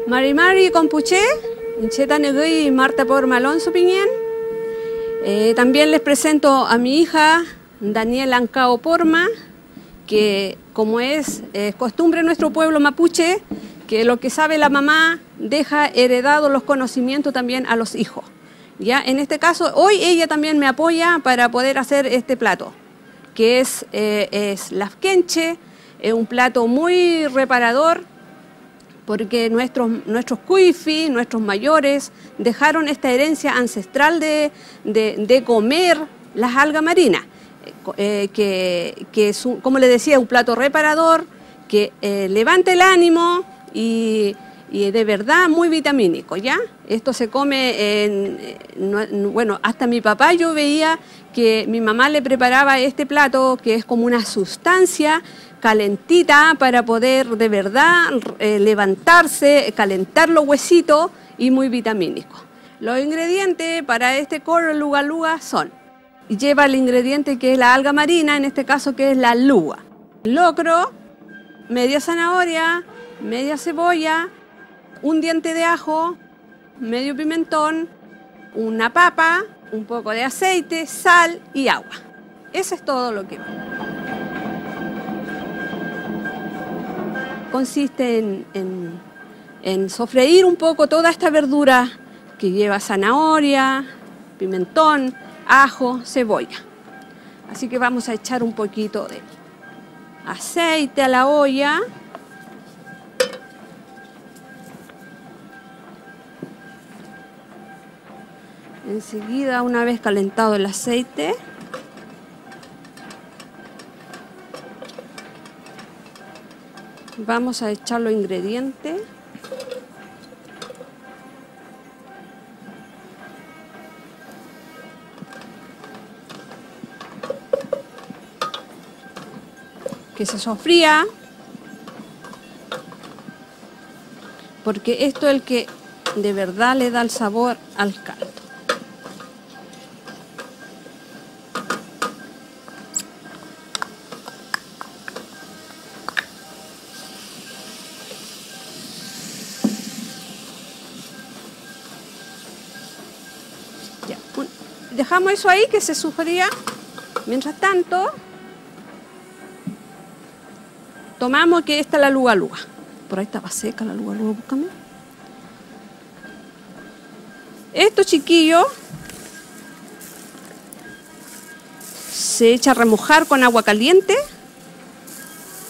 Mari Compuché, Cheta Negui, Marta Porma Alonso Piñén. También les presento a mi hija Daniela Ancao Porma, que como es costumbre en nuestro pueblo mapuche, que lo que sabe la mamá deja heredado los conocimientos también a los hijos. ¿Ya? En este caso, hoy ella también me apoya para poder hacer este plato, que es lafkenche, es un plato muy reparador, porque nuestros cuifi, nuestros mayores, dejaron esta herencia ancestral de comer las algas marinas, que es, como les decía, un plato reparador, que levanta el ánimo y de verdad muy vitamínico, ¿ya? Esto se come, bueno, hasta mi papá yo veía que mi mamá le preparaba este plato, que es como una sustancia calentita para poder de verdad levantarse, calentar los huesitos y muy vitamínico. Los ingredientes para este coro luga luga son, lleva el ingrediente que es la alga marina, en este caso que es la luga, locro, media zanahoria, media cebolla, un diente de ajo, medio pimentón, una papa, un poco de aceite, sal y agua. Eso es todo lo que va. Consiste en sofreír un poco toda esta verdura que lleva zanahoria, pimentón, ajo, cebolla. Así que vamos a echar un poquito de aceite a la olla. Enseguida, una vez calentado el aceite, vamos a echar los ingredientes. Que se sofría, porque esto es el que de verdad le da el sabor al caldo. Dejamos eso ahí que se sofría. Mientras tanto, tomamos que esta es la luga luga. Por ahí estaba seca la luga luga, búscame. Esto, chiquillo, se echa a remojar con agua caliente,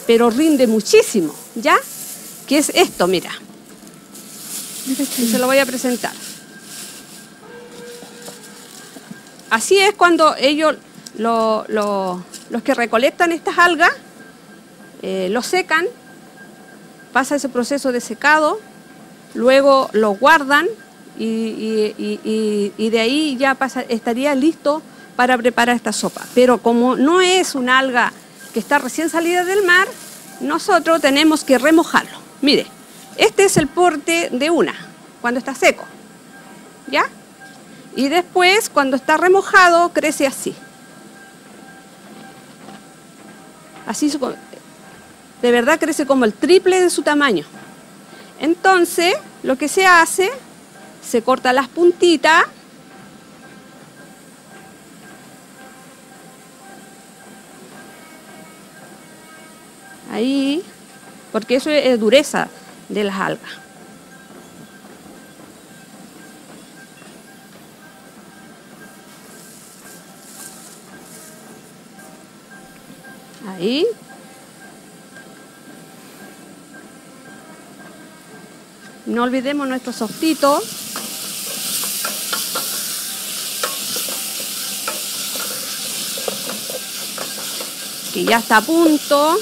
pero rinde muchísimo, ¿ya? ¿Qué es esto? Mira. Y se lo voy a presentar. Así es cuando ellos, los que recolectan estas algas, lo secan, pasa ese proceso de secado, luego lo guardan y de ahí ya estaría listo para preparar esta sopa. Pero como no es una alga que está recién salida del mar, nosotros tenemos que remojarlo. Mire, este es el porte de una, cuando está seco, ¿ya? Y después, cuando está remojado, crece así. Así, de verdad crece como el triple de su tamaño. Entonces, lo que se hace, se corta las puntitas. Ahí, porque eso es dureza de las algas. Ahí. No olvidemos nuestro sofrito. Que ya está a punto.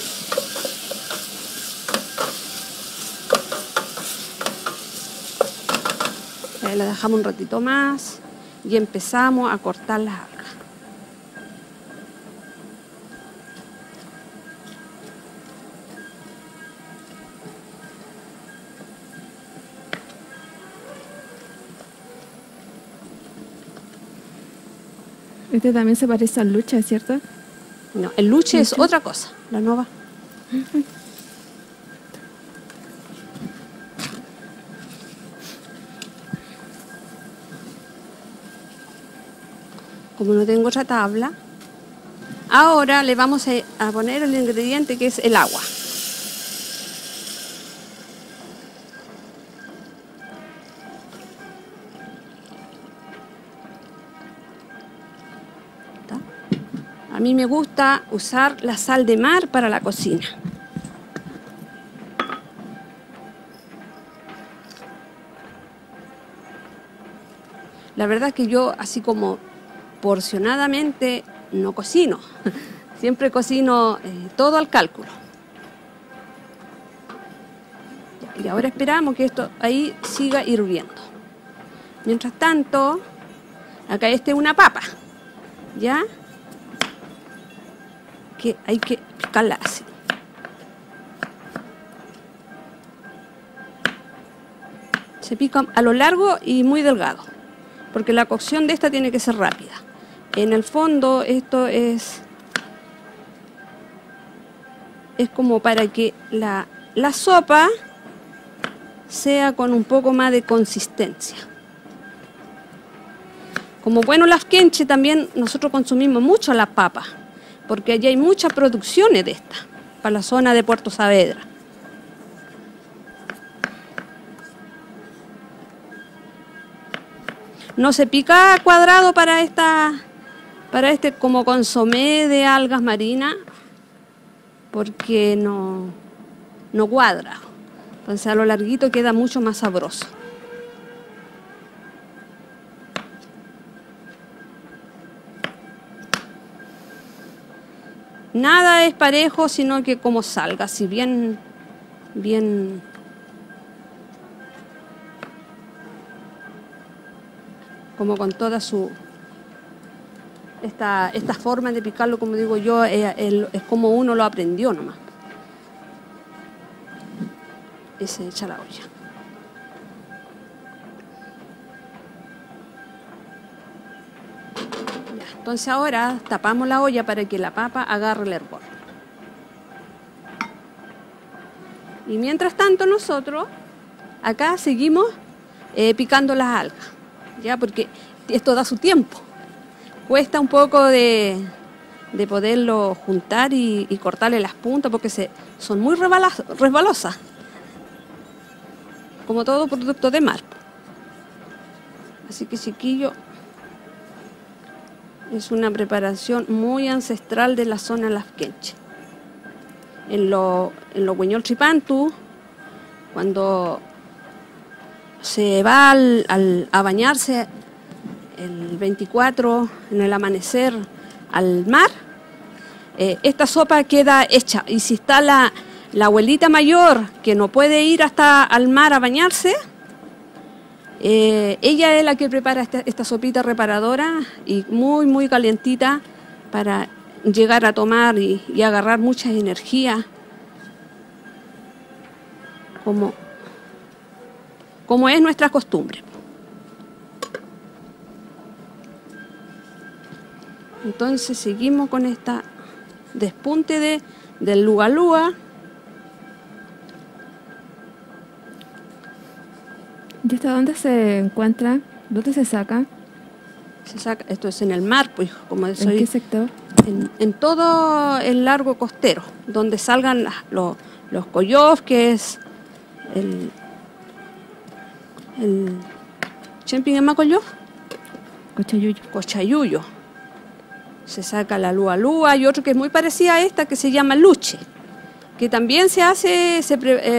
Ahí la dejamos un ratito más y empezamos a cortar las algas. Este también se parece al luche, ¿cierto? No, el luche es otra cosa, la nueva. como no tengo otra tabla. Ahora le vamos a poner el ingrediente que es el agua. A mí me gusta usar la sal de mar para la cocina. La verdad es que yo, así como porcionadamente, no cocino. Siempre cocino todo al cálculo. Y ahora esperamos que esto ahí siga hirviendo. Mientras tanto, acá es una papa, ¿ya? Que hay que picarla así. Se pica a lo largo y muy delgado, porque la cocción de esta tiene que ser rápida. En el fondo esto es como para que la sopa sea con un poco más de consistencia. Como bueno lafkenche, también nosotros consumimos mucho las papas, porque allí hay muchas producciones de estas, para la zona de Puerto Saavedra. No se pica cuadrado para este como consomé de algas marinas, porque no cuadra. Entonces a lo larguito queda mucho más sabroso. Nada es parejo, sino que como salga, si bien como con toda esta forma de picarlo, como digo yo, es como uno lo aprendió nomás. Y se echa la olla. Ya, entonces ahora tapamos la olla para que la papa agarre el hervor. Y mientras tanto nosotros acá seguimos picando las algas, ya, porque esto da su tiempo. Cuesta un poco de poderlo juntar y cortarle las puntas, porque son muy resbalosas, como todo producto de mar. Así que, chiquillo, es una preparación muy ancestral de la zona lafkenche. En los Hueñol Tripantu, cuando se va a bañarse el 24 en el amanecer al mar, esta sopa queda hecha. Y si está la abuelita mayor que no puede ir hasta al mar a bañarse, ella es la que prepara esta sopita reparadora y muy muy calientita para llegar a tomar y agarrar mucha energía, como es nuestra costumbre. Entonces seguimos con esta despunte del luga luga. ¿Y hasta dónde se encuentra? ¿Dónde se saca? Se saca, esto es en el mar, pues, como ¿En qué sector? En todo el largo costero, donde salgan los coyof, que es el Chemping en Macoyof, Cochayuyo. Cochayuyo. Se saca la lua lua y otro que es muy parecida a esta, que se llama luche, que también se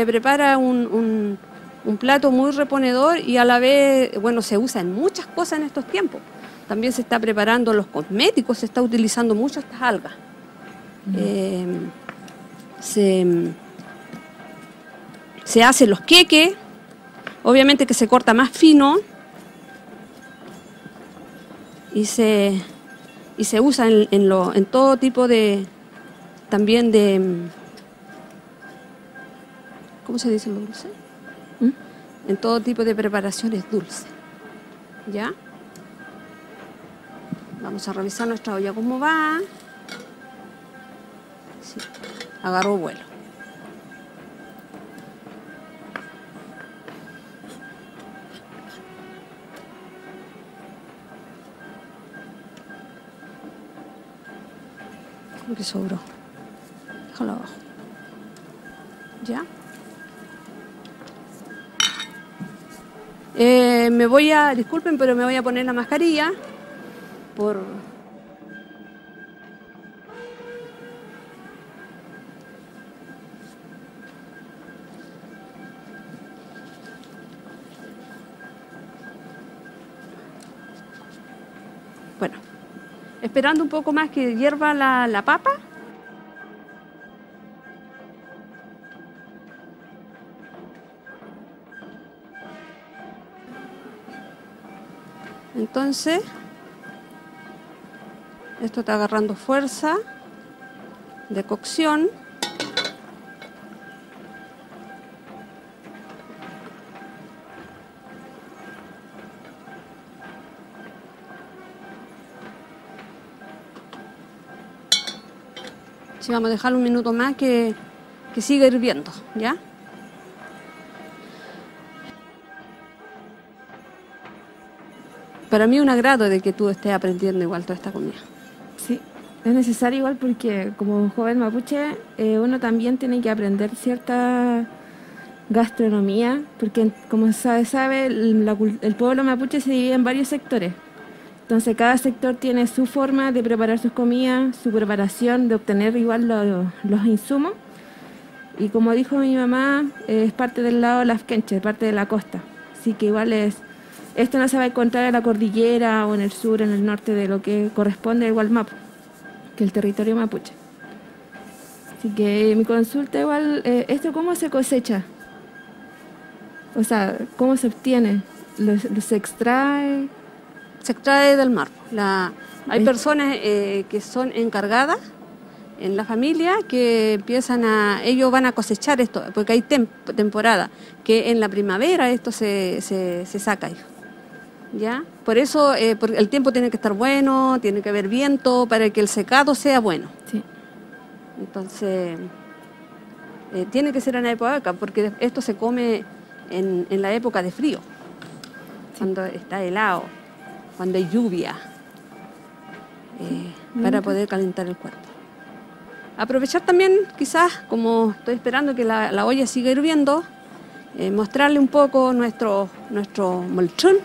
prepara un plato muy reponedor y a la vez, bueno, se usa en muchas cosas en estos tiempos. También se está preparando los cosméticos, se está utilizando mucho estas algas. Se hacen los queques, obviamente que se corta más fino y se usa en todo tipo de, también de, ¿cómo se dice lo dulce? En todo tipo de preparaciones dulces. ¿Ya? Vamos a revisar nuestra olla cómo va. Sí, agarró vuelo. lo que sobró. Déjalo abajo. ¿Ya? Disculpen, pero me voy a poner la mascarilla por... Bueno, esperando un poco más que hierva la papa. Entonces, esto está agarrando fuerza de cocción. Sí, vamos a dejarlo un minuto más que siga hirviendo, ¿ya? Para mí es un agrado de que tú estés aprendiendo igual toda esta comida. Sí, es necesario igual porque como joven mapuche uno también tiene que aprender cierta gastronomía, porque como sabe el pueblo mapuche se divide en varios sectores. Entonces cada sector tiene su forma de preparar sus comidas, su preparación, de obtener igual los insumos. Y como dijo mi mamá, es parte del lado de las Quenches, parte de la costa. Así que igual esto no se va a encontrar en la cordillera o en el sur, en el norte de lo que corresponde al Gualmapu, que es el territorio mapuche. Así que mi consulta igual, ¿esto cómo se cosecha? O sea, ¿cómo se obtiene? ¿Se extrae? Se extrae del mar. Hay personas que son encargadas en la familia que ellos van a cosechar esto, porque hay temporada, que en la primavera esto se saca, hijo. ¿Ya? Por eso porque el tiempo tiene que estar bueno, tiene que haber viento para que el secado sea bueno. Sí. Entonces, tiene que ser en la época, porque esto se come en la época de frío, sí. Cuando está helado, cuando hay lluvia, para poder calentar el cuerpo. Aprovechar también, quizás, como estoy esperando que la olla siga hirviendo, mostrarle un poco nuestro molchón,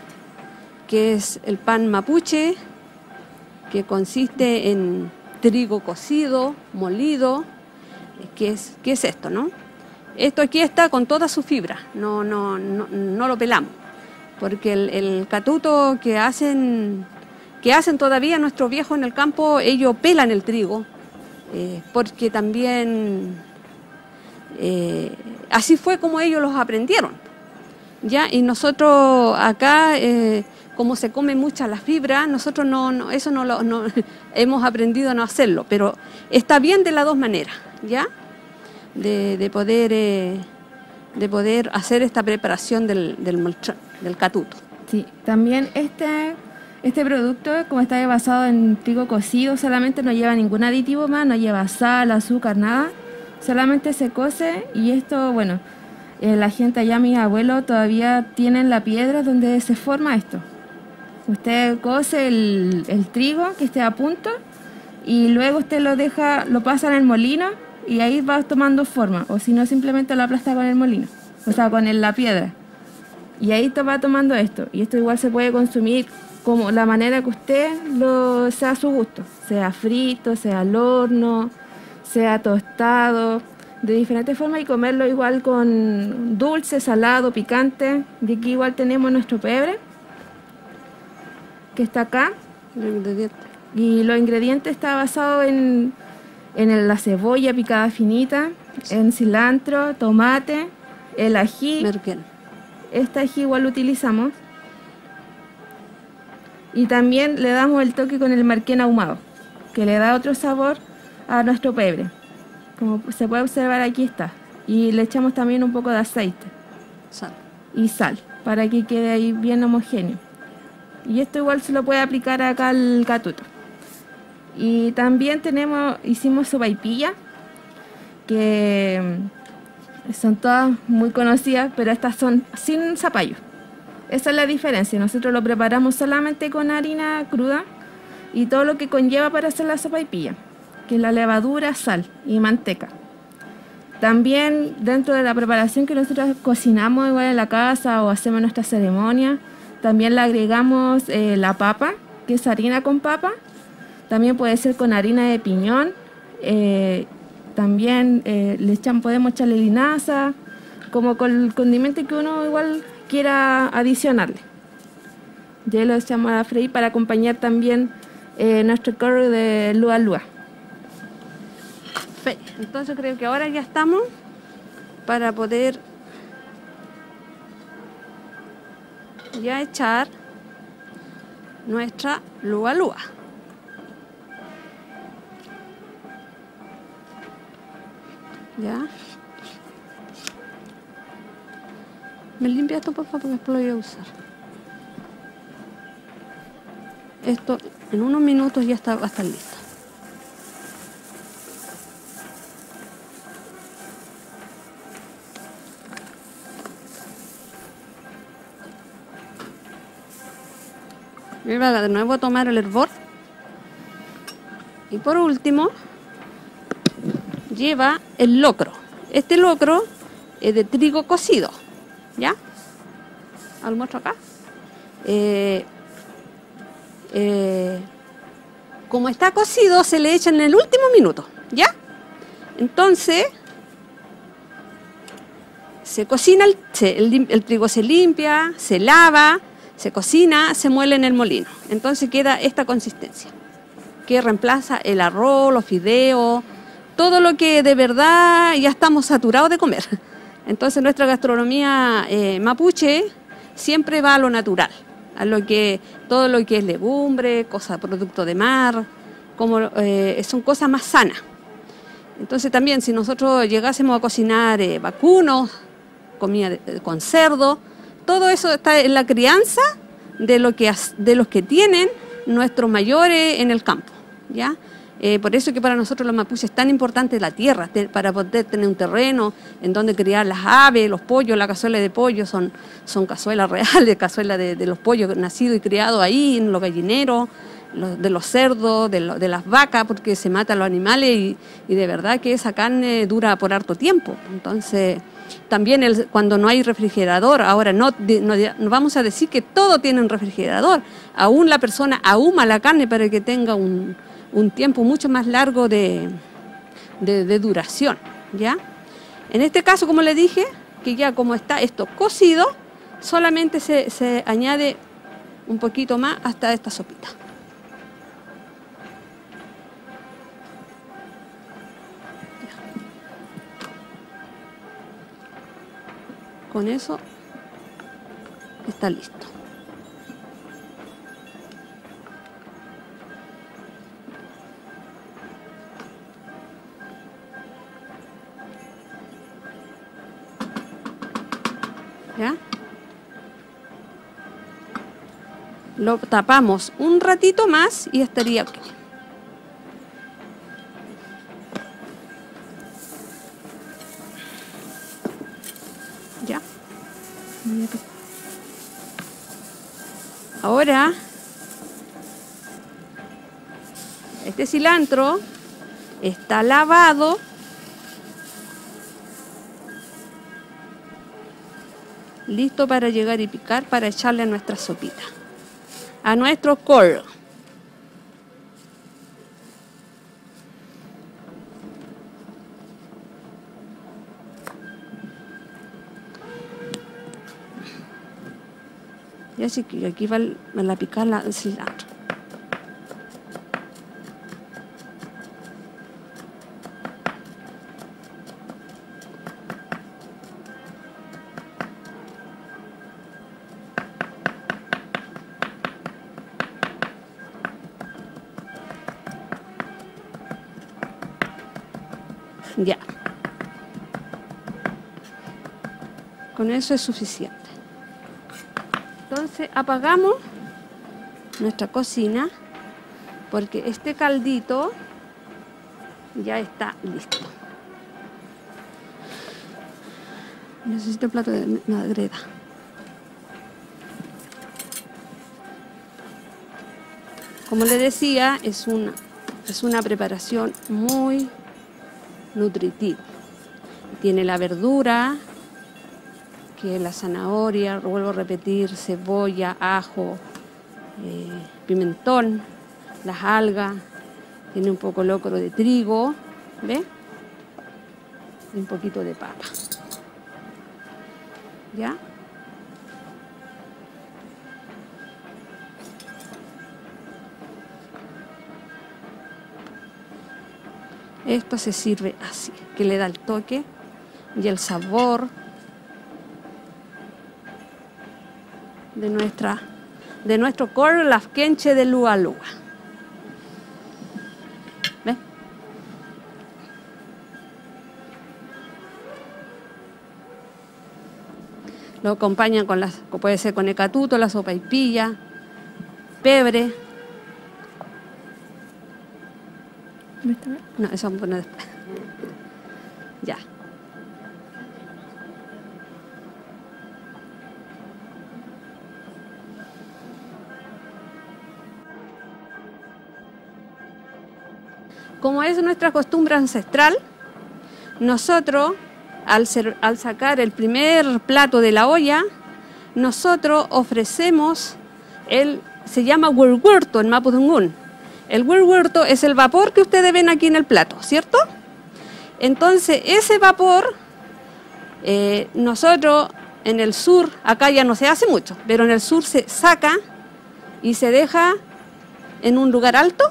que es el pan mapuche, que consiste en trigo cocido, molido. ¿Qué es esto, no? Esto aquí está con toda su fibra, no lo pelamos, porque el catuto que hacen todavía nuestros viejos en el campo, ellos pelan el trigo, porque también así fue como ellos los aprendieron, ¿ya? Y nosotros acá, como se come mucha la fibra, nosotros no hemos aprendido a no hacerlo, pero está bien de las dos maneras, ¿ya? De poder hacer esta preparación del molchón, del catuto. Sí, también este producto, como está basado en trigo cocido, solamente no lleva ningún aditivo más, no lleva sal, azúcar, nada, solamente se cose. Y esto, bueno, la gente allá, mis abuelos, todavía tienen la piedra donde se forma esto. Usted cose el trigo que esté a punto y luego usted lo pasa en el molino y ahí va tomando forma, o si no simplemente lo aplasta con el molino, o sea, con la piedra. Y ahí va tomando esto, y esto igual se puede consumir como la manera que usted sea a su gusto, sea frito, sea al horno, sea tostado, de diferentes formas, y comerlo igual con dulce, salado, picante. Y aquí igual tenemos nuestro pebre, que está acá, y los ingredientes está basado en la cebolla picada finita, en cilantro, tomate, el ají. Merquén. Este ají igual lo utilizamos. Y también le damos el toque con el merquén ahumado, que le da otro sabor a nuestro pebre. Como se puede observar, aquí está. Y le echamos también un poco de aceite. Sal. Y sal, para que quede ahí bien homogéneo. Y esto igual se lo puede aplicar acá al catuto. Y también hicimos sopaipilla, que son todas muy conocidas, pero estas son sin zapallo. Esa es la diferencia. Nosotros lo preparamos solamente con harina cruda y todo lo que conlleva para hacer la sopaipilla, que es la levadura, sal y manteca. También dentro de la preparación que nosotros cocinamos igual en la casa o hacemos nuestra ceremonia, también le agregamos la papa, que es harina con papa. También puede ser con harina de piñón. También podemos echarle linaza, como con el condimento que uno igual quiera adicionarle. Ya lo echamos a freír para acompañar también nuestro curry de lua lua. Entonces creo que ahora ya estamos para poder ya echar nuestra lua lua. Ya. ¿Me limpia esto, por favor? Porque después lo voy a usar. Esto en unos minutos ya va a estar listo. Me va de nuevo a tomar el hervor. Y por último, lleva el locro. Este locro es de trigo cocido. ¿Ya? Lo muestro acá. Como está cocido, se le echa en el último minuto. ¿Ya? Entonces, se cocina, el trigo se limpia, se lava, se cocina, se muele en el molino. Entonces queda esta consistencia, que reemplaza el arroz, los fideos, todo lo que de verdad ya estamos saturados de comer. Entonces nuestra gastronomía mapuche siempre va a lo natural, todo lo que es legumbre, producto de mar, son cosas más sanas. Entonces también si nosotros llegásemos a cocinar vacunos, comida con cerdo, todo eso está en la crianza de los que tienen nuestros mayores en el campo, ¿ya? Por eso que para nosotros los mapuches es tan importante la tierra, para poder tener un terreno en donde criar las aves, los pollos. La cazuela de pollo son cazuelas reales, cazuelas de los pollos nacidos y criados ahí, en los gallineros, de los cerdos, de las vacas, porque se matan los animales y de verdad que esa carne dura por harto tiempo. Entonces, también cuando no hay refrigerador, ahora no vamos a decir que todo tiene un refrigerador, aún la persona ahuma la carne para que tenga un tiempo mucho más largo de duración, ¿ya? En este caso, como le dije, que ya como está esto cocido, solamente se añade un poquito más hasta esta sopita. Con eso está listo. ¿Ya? Lo tapamos un ratito más y estaría ok. ¿Ya? Ahora, este cilantro está lavado. Listo para llegar y picar para echarle a nuestra sopita, a nuestro curry. Y así que aquí va a picar el cilantro. Ya. Con eso es suficiente. Entonces apagamos nuestra cocina porque este caldito ya está listo. Necesito un plato de magreda. Como le decía, es un Es una preparación muy nutritiva. Tiene la verdura, que es la zanahoria, vuelvo a repetir, cebolla, ajo, pimentón, las algas, tiene un poco locro de trigo, ¿ve? Y un poquito de papa. ¿Ya? Esto se sirve así, que le da el toque y el sabor de nuestro corn lafkenche de Lua Lua. ¿Ves? Lo acompañan con puede ser con ecatuto, la sopaipilla, pebre. No, eso vamos a poner después. Ya. Como es nuestra costumbre ancestral, nosotros, al sacar el primer plato de la olla, nosotros ofrecemos se llama huerhuerto en Mapudungún. El huerhuerto es el vapor que ustedes ven aquí en el plato, ¿cierto? Entonces, ese vapor, nosotros en el sur, acá ya no se hace mucho, pero en el sur se saca y se deja en un lugar alto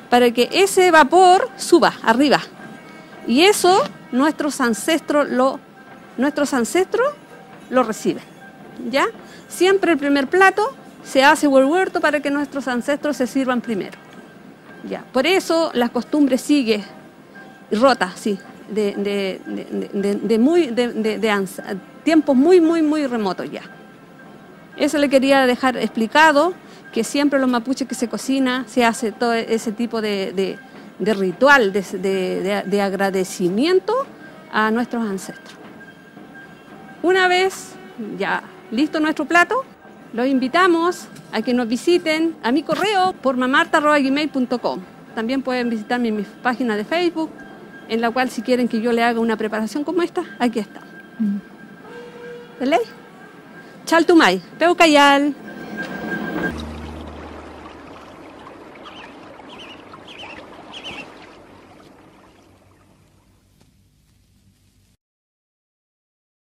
para que ese vapor suba arriba. Y eso nuestros ancestros lo reciben, ¿ya? Siempre el primer plato se hace huerhuerto para que nuestros ancestros se sirvan primero. Ya, por eso la costumbre sigue rota, sí, de tiempos muy remotos ya. Eso le quería dejar explicado, que siempre los mapuches que se cocina, se hace todo ese tipo de ritual, de agradecimiento a nuestros ancestros. Una vez ya listo nuestro plato, los invitamos a que nos visiten a mi correo pormamarta@gmail.com. También pueden visitar mi página de Facebook, en la cual si quieren que yo le haga una preparación como esta, aquí está. ¿Vale? Chaltumay, Peucayal.